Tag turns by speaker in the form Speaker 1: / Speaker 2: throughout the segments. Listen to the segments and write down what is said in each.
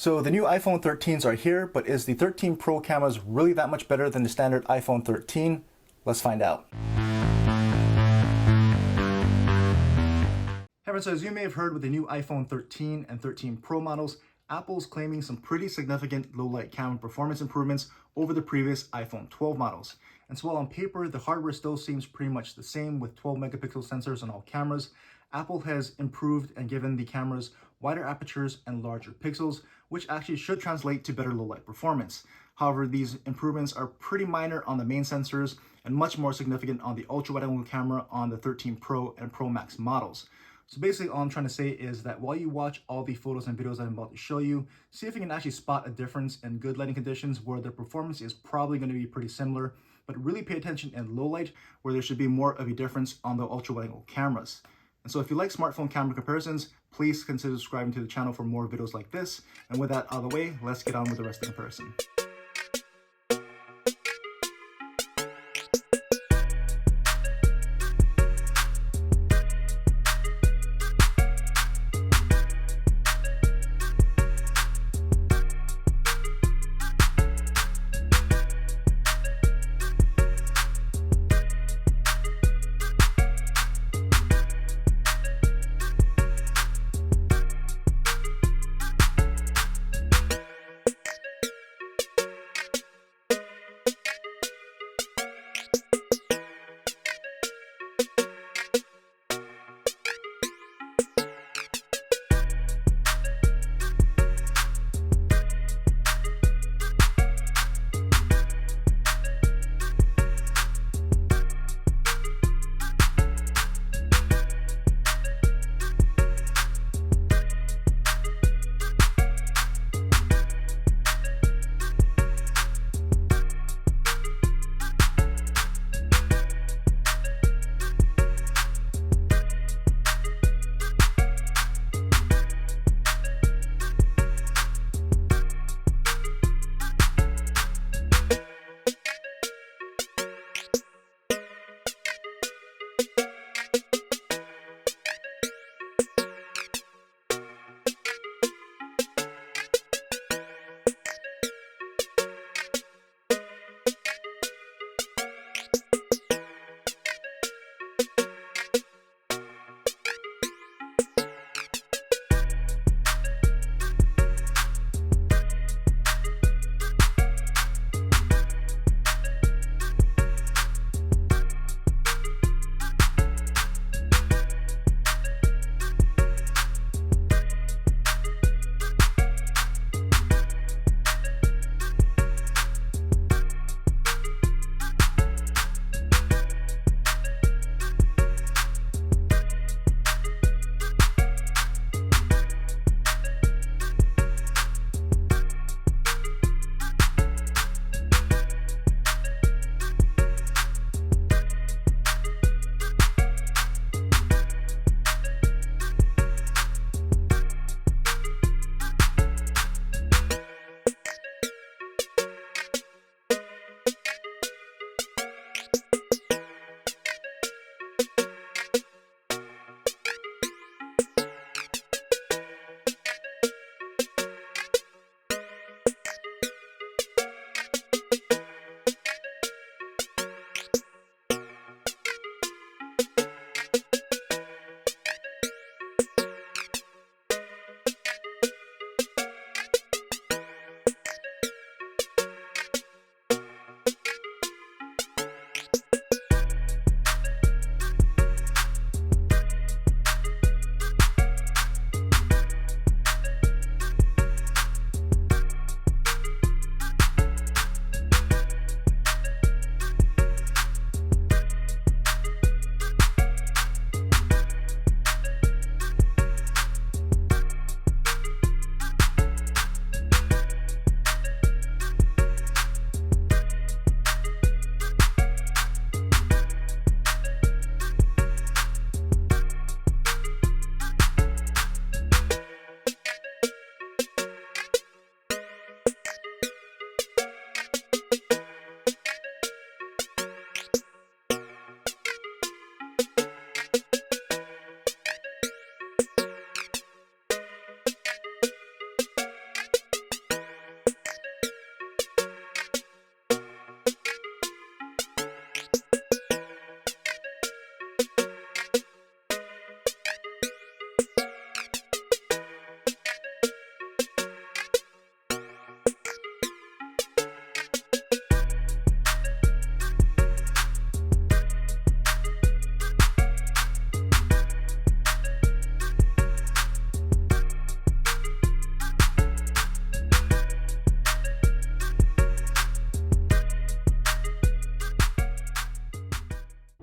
Speaker 1: So the new iPhone 13s are here, but is the 13 Pro cameras really that much better than the standard iPhone 13? Let's find out. Hey everyone, so as you may have heard with the new iPhone 13 and 13 Pro models, Apple's claiming some pretty significant low-light camera performance improvements over the previous iPhone 12 models. And so while on paper, the hardware still seems pretty much the same with 12 megapixel sensors on all cameras, Apple has improved and given the cameras wider apertures and larger pixels, which actually should translate to better low-light performance. However, these improvements are pretty minor on the main sensors and much more significant on the ultra-wide-angle camera on the 13 Pro and Pro Max models. So basically all I'm trying to say is that while you watch all the photos and videos that I'm about to show you, see if you can actually spot a difference in good lighting conditions where the performance is probably going to be pretty similar, but really pay attention in low light where there should be more of a difference on the ultra-wide-angle cameras. And so if you like smartphone camera comparisons, please consider subscribing to the channel for more videos like this. And with that out of the way, let's get on with the rest of the comparison.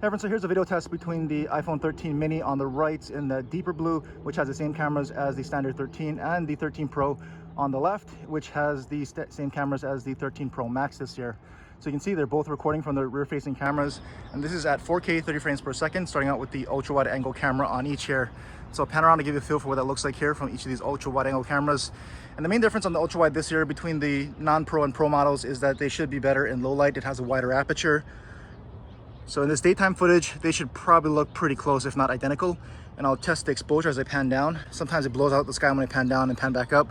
Speaker 1: Everyone, so here's a video test between the iPhone 13 mini on the right in the deeper blue, which has the same cameras as the standard 13, and the 13 Pro on the left, which has the same cameras as the 13 Pro Max this year. So you can see they're both recording from the rear-facing cameras, and this is at 4K 30 frames per second, starting out with the ultra-wide angle camera on each here. So I'll pan around to give you a feel for what that looks like here from each of these ultra-wide angle cameras. And the main difference on the ultra-wide this year between the non-Pro and Pro models is that they should be better in low light. It has a wider aperture. So in this daytime footage, they should probably look pretty close, if not identical. And I'll test the exposure as I pan down. Sometimes it blows out the sky when I pan down and pan back up.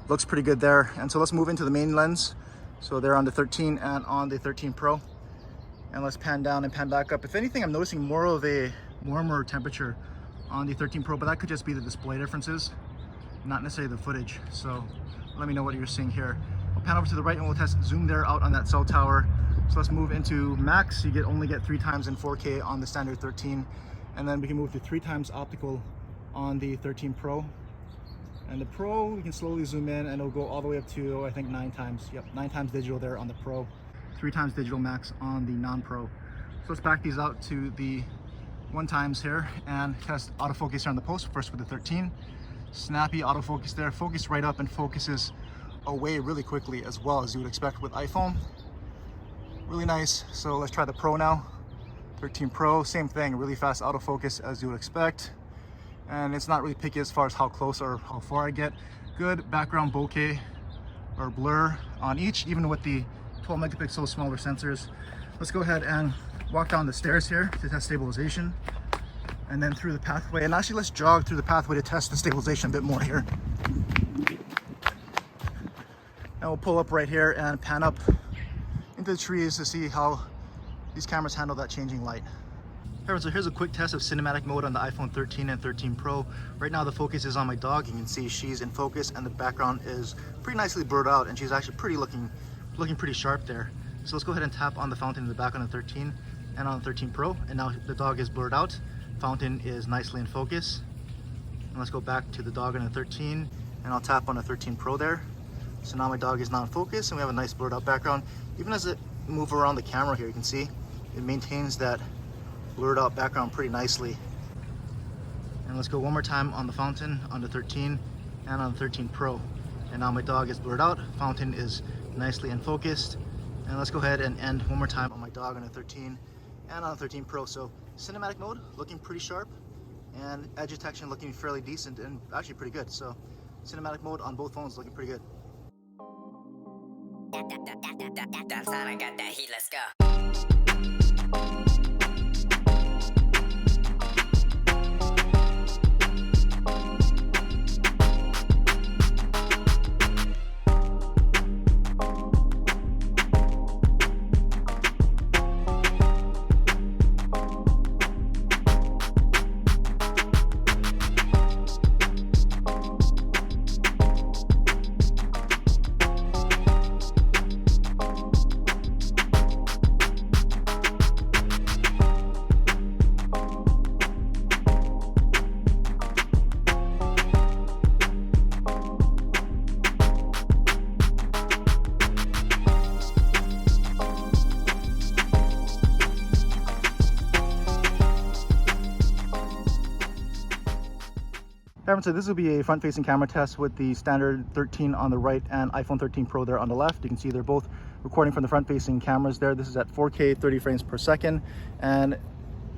Speaker 1: Looks pretty good there. And so let's move into the main lens. So they're on the 13 and on the 13 Pro. And let's pan down and pan back up. If anything, I'm noticing more of a warmer temperature on the 13 Pro, but that could just be the display differences, not necessarily the footage. So let me know what you're seeing here. I'll pan over to the right and we'll test zoom there out on that cell tower. So let's move into max. You only get 3 times in 4K on the standard 13, and then we can move to 3 times optical on the 13 Pro. And the Pro, we can slowly zoom in and it'll go all the way up to, I think, 9 times. Yep, 9 times digital there on the Pro, 3 times digital max on the non-Pro. So let's back these out to the 1 times here and test autofocus here on the post. First with the 13, snappy autofocus there, focus right up and focuses away really quickly, as well as you would expect with iPhone. Really nice. So let's try the Pro now. 13 Pro, same thing, really fast autofocus as you would expect. And it's not really picky as far as how close or how far I get. Good background bokeh or blur on each, even with the 12 megapixel smaller sensors. Let's go ahead and walk down the stairs here to test stabilization, and then through the pathway. And actually, let's jog through the pathway to test the stabilization a bit more here. And we'll pull up right here and pan up into the trees to see how these cameras handle that changing light. So here's a quick test of cinematic mode on the iPhone 13 and 13 Pro. Right now the focus is on my dog. You can see she's in focus and the background is pretty nicely blurred out, and she's actually looking pretty sharp there. So let's go ahead and tap on the fountain in the back on the 13 and on the 13 Pro, and now the dog is blurred out. Fountain is nicely in focus. And let's go back to the dog on the 13, and I'll tap on the 13 Pro there. So now my dog is not in focus and we have a nice blurred out background. Even as it moves around the camera here, you can see it maintains that blurred out background pretty nicely. And let's go one more time on the fountain on the 13 and on the 13 Pro. And now my dog is blurred out, fountain is nicely in focus. And let's go ahead and end one more time on my dog on the 13 and on the 13 Pro. So cinematic mode looking pretty sharp, and edge detection looking fairly decent and actually pretty good. So cinematic mode on both phones looking pretty good.
Speaker 2: That sound, I got that heat, let's go.
Speaker 1: So this will be a front-facing camera test with the standard 13 on the right and iPhone 13 Pro there on the left. You can see they're both recording from the front-facing cameras there. This is at 4K 30 frames per second, and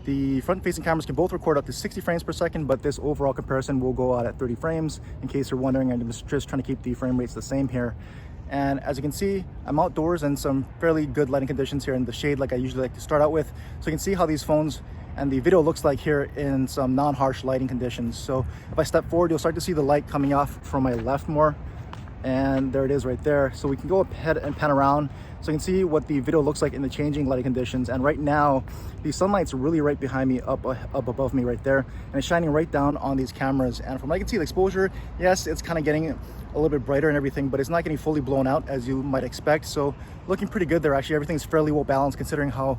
Speaker 1: the front-facing cameras can both record up to 60 frames per second, but this overall comparison will go out at 30 frames. In case you're wondering, I'm just trying to keep the frame rates the same here. And as you can see, I'm outdoors in some fairly good lighting conditions here in the shade, like I usually like to start out with. So you can see how these phones and the video looks like here in some non-harsh lighting conditions. So if I step forward, you'll start to see the light coming off from my left more, and there it is right there. So we can go ahead and pan around so you can see what the video looks like in the changing lighting conditions. And right now the sunlight's really right behind me, up above me right there, and it's shining right down on these cameras. And from what I can see, the exposure, yes, it's kind of getting a little bit brighter and everything, but it's not getting fully blown out as you might expect. So looking pretty good there. Actually, everything's fairly well balanced considering how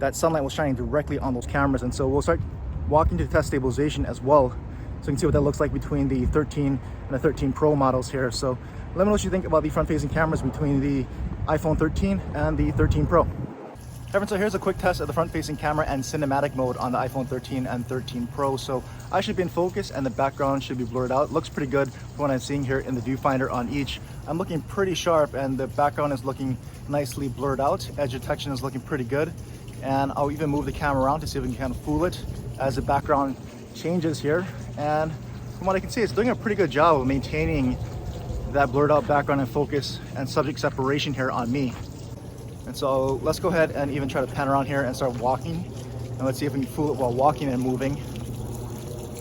Speaker 1: that sunlight was shining directly on those cameras. And so we'll start walking to test stabilization as well, so you can see what that looks like between the 13 and the 13 Pro models here. So let me know what you think about the front-facing cameras between the iPhone 13 and the 13 Pro. Everyone, so here's a quick test of the front-facing camera and cinematic mode on the iPhone 13 and 13 Pro. So I should be in focus and the background should be blurred out. Looks pretty good from what I'm seeing here in the viewfinder on each. I'm looking pretty sharp and the background is looking nicely blurred out. Edge detection is looking pretty good. And I'll even move the camera around to see if we can kind of fool it as the background changes here. And from what I can see, it's doing a pretty good job of maintaining that blurred out background and focus and subject separation here on me. And so let's go ahead and even try to pan around here and start walking. And let's see if we can fool it while walking and moving.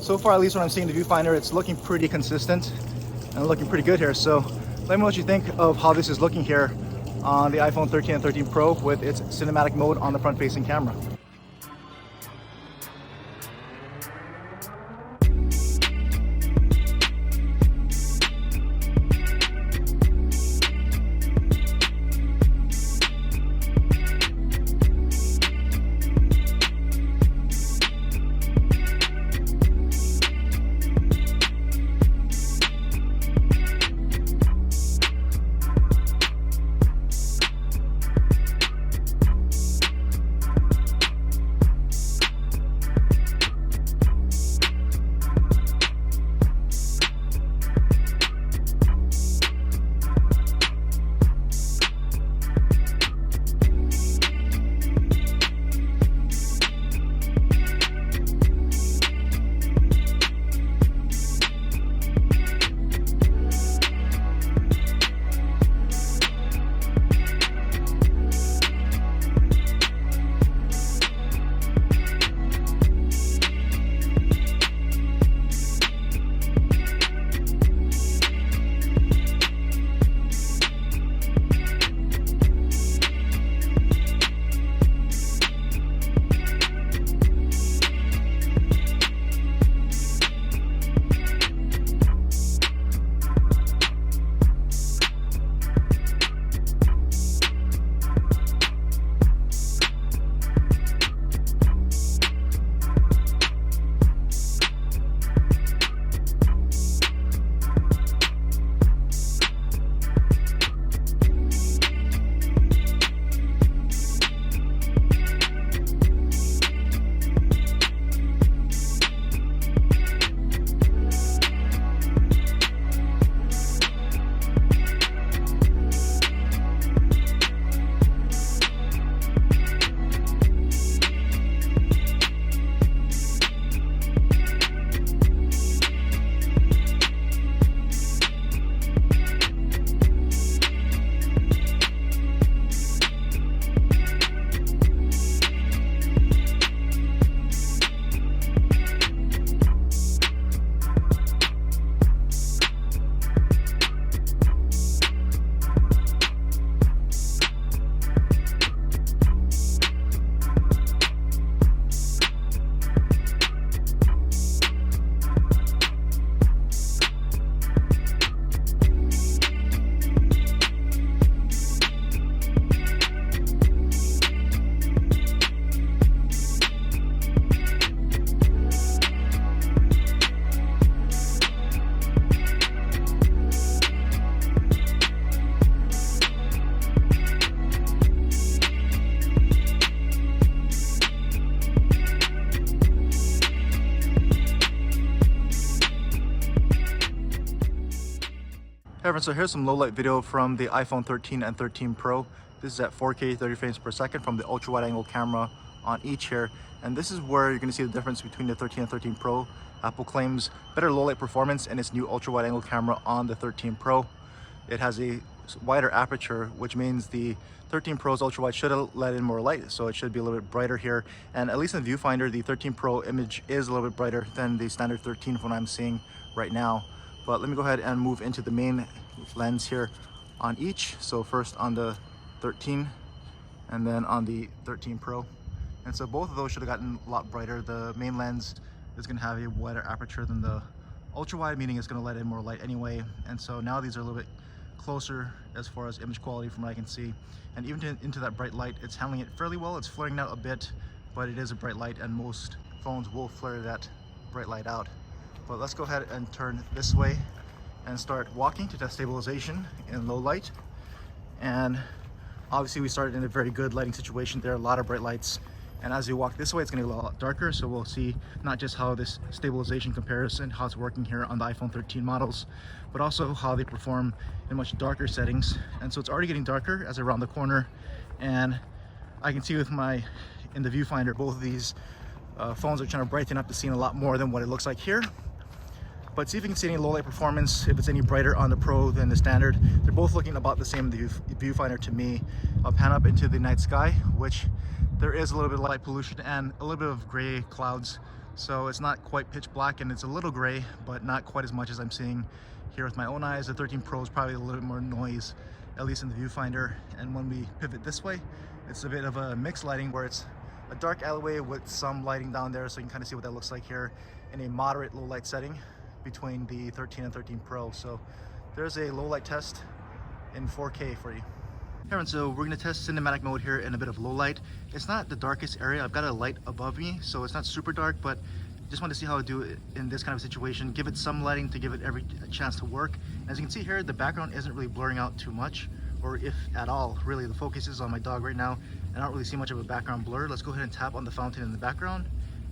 Speaker 1: So far, at least when I'm seeing the viewfinder, it's looking pretty consistent and looking pretty good here. So let me know what you think of how this is looking here on the iPhone 13 and 13 Pro with its cinematic mode on the front-facing camera. Hey everyone, so here's some low light video from the iPhone 13 and 13 Pro. This is at 4K 30 frames per second from the ultra wide angle camera on each here. And this is where you're going to see the difference between the 13 and 13 Pro. Apple claims better low light performance in its new ultra wide angle camera on the 13 Pro. It has a wider aperture, which means the 13 Pro's ultra wide should have let in more light, so it should be a little bit brighter here. And at least in the viewfinder, the 13 Pro image is a little bit brighter than the standard 13 from what I'm seeing right now. But let me go ahead and move into the main lens here on each. So first on the 13 and then on the 13 Pro. And so both of those should have gotten a lot brighter. The main lens is going to have a wider aperture than the ultra wide, meaning it's going to let in more light anyway. And so now these are a little bit closer as far as image quality from what I can see. And even into that bright light, it's handling it fairly well. It's flaring out a bit, but it is a bright light and most phones will flare that bright light out. But let's go ahead and turn this way and start walking to test stabilization in low light. And Obviously, we started in a very good lighting situation there, a lot of bright lights. And as you walk this way, it's gonna get a lot darker. So we'll see not just how this stabilization compares and how it's working here on the iPhone 13 models, but also how they perform in much darker settings. And so it's already getting darker as I round the corner. And I can see with in the viewfinder, both of these phones are trying to brighten up the scene a lot more than what it looks like here. But see if you can see any low light performance, if it's any brighter on the Pro than the standard. They're both looking about the same in the viewfinder to me. I'll pan up into the night sky, which there is a little bit of light pollution and a little bit of gray clouds. So it's not quite pitch black, and it's a little gray, but not quite as much as I'm seeing here with my own eyes. The 13 Pro is probably a little bit more noise, at least in the viewfinder. And when we pivot this way, it's a bit of a mixed lighting where it's a dark alleyway with some lighting down there. So you can kind of see what that looks like here in a moderate low light setting between the 13 and 13 Pro. So there's a low light test in 4K for you. Here, and so we're going to test cinematic mode here in a bit of low light. It's not the darkest area. I've got a light above me, so it's not super dark, but just want to see how I do it in this kind of situation. Give it some lighting to give it every chance to work. As you can see here, the background isn't really blurring out too much, or if at all. Really, the focus is on my dog right now. I don't really see much of a background blur. Let's go ahead and tap on the fountain in the background.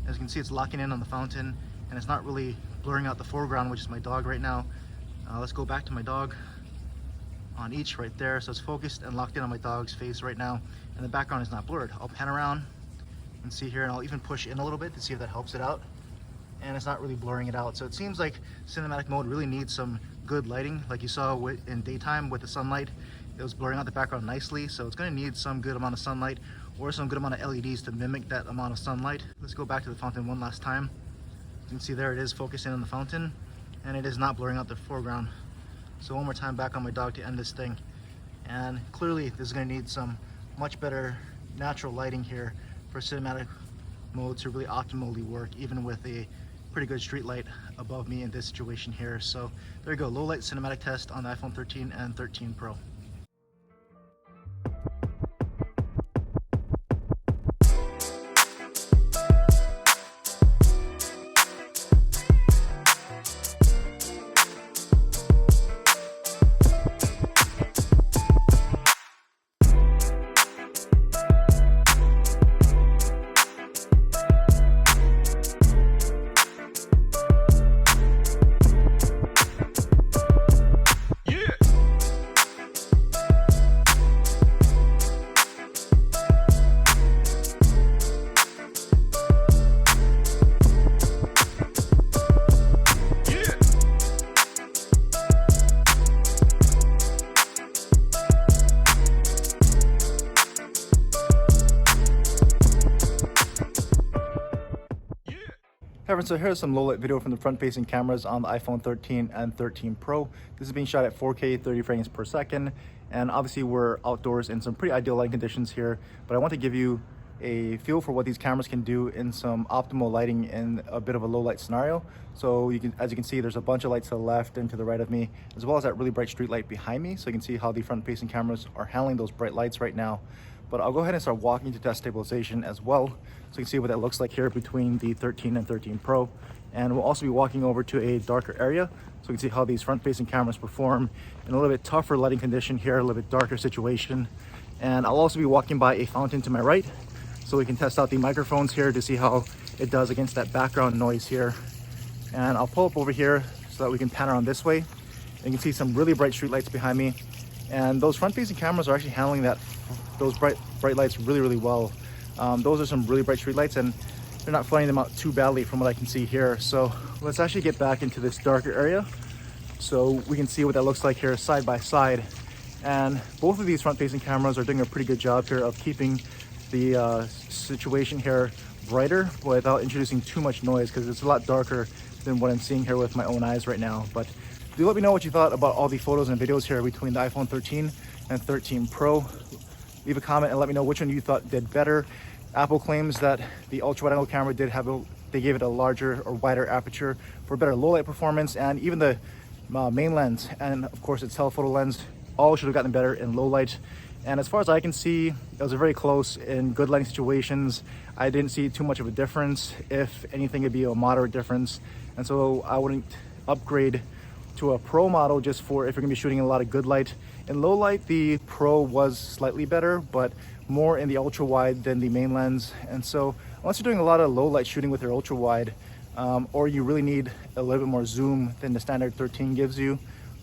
Speaker 1: As you can see, it's locking in on the fountain, and it's not really blurring out the foreground, which is my dog right now. Let's go back to my dog on each right there. So it's focused and locked in on my dog's face right now, and the background is not blurred. I'll pan around and see here, and I'll even push in a little bit to see if that helps it out. And it's not really blurring it out. So it seems like cinematic mode really needs some good lighting, like you saw in daytime with the sunlight. It was blurring out the background nicely, so it's going to need some good amount of sunlight or some good amount of LEDs to mimic that amount of sunlight. Let's go back to the fountain one last time. You can see there it is focusing on the fountain, and it is not blurring out the foreground. So one more time back on my dog to end this thing. And clearly this is going to need some much better natural lighting here for cinematic mode to really optimally work, even with a pretty good street light above me in this situation here. So there you go, low light cinematic test on the iPhone 13 and 13 Pro. So here's some low light video from the front facing cameras on the iPhone 13 and 13 Pro. This is being shot at 4K 30 frames per second, and obviously we're outdoors in some pretty ideal lighting conditions here, but I want to give you a feel for what these cameras can do in some optimal lighting in a bit of a low light scenario. So as you can see, there's a bunch of lights to the left and to the right of me, as well as that really bright street light behind me. So you can see how the front facing cameras are handling those bright lights right now. But I'll go ahead and start walking to test stabilization as well, so you can see what that looks like here between the 13 and 13 Pro. And we'll also be walking over to a darker area, so you can see how these front facing cameras perform in a little bit tougher lighting condition here, a little bit darker situation. And I'll also be walking by a fountain to my right, so we can test out the microphones here to see how it does against that background noise here. And I'll pull up over here so that we can pan around this way. And you can see some really bright street lights behind me. And those front facing cameras are actually handling those bright lights really well. Those are some really bright street lights, and they're not flooding them out too badly from what I can see here. So let's actually get back into this darker area so we can see what that looks like here side by side. And both of these front facing cameras are doing a pretty good job here of keeping the situation here brighter without introducing too much noise, because it's a lot darker than what I'm seeing here with my own eyes right now. But do let me know what you thought about all the photos and videos here between the iPhone 13 and 13 Pro. Leave a comment and let me know which one you thought did better. Apple claims that the ultra-wide angle camera they gave it a larger or wider aperture for better low light performance, and even the main lens and of course its telephoto lens all should have gotten better in low light. And as far as I can see, it was very close in good lighting situations. I didn't see too much of a difference. If anything, it'd be a moderate difference. And so I wouldn't upgrade to a Pro model just for if you're gonna be shooting in a lot of good light. In low light, the Pro was slightly better, but more in the ultra wide than the main lens. And so unless you're doing a lot of low light shooting with your ultra wide, or you really need a little bit more zoom than the standard 13 gives you,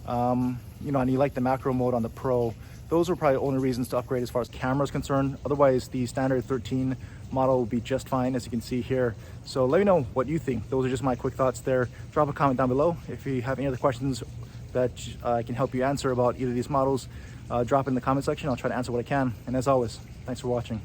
Speaker 1: you know, and you like the macro mode on the Pro, those are probably the only reasons to upgrade as far as camera is concerned. Otherwise, the standard 13 model will be just fine, as you can see here. So let me know what you think. Those are just my quick thoughts there. Drop a comment down below. If you have any other questions that I can help you answer about either of these models, drop in the comment section. I'll try to answer what I can. And as always, thanks for watching.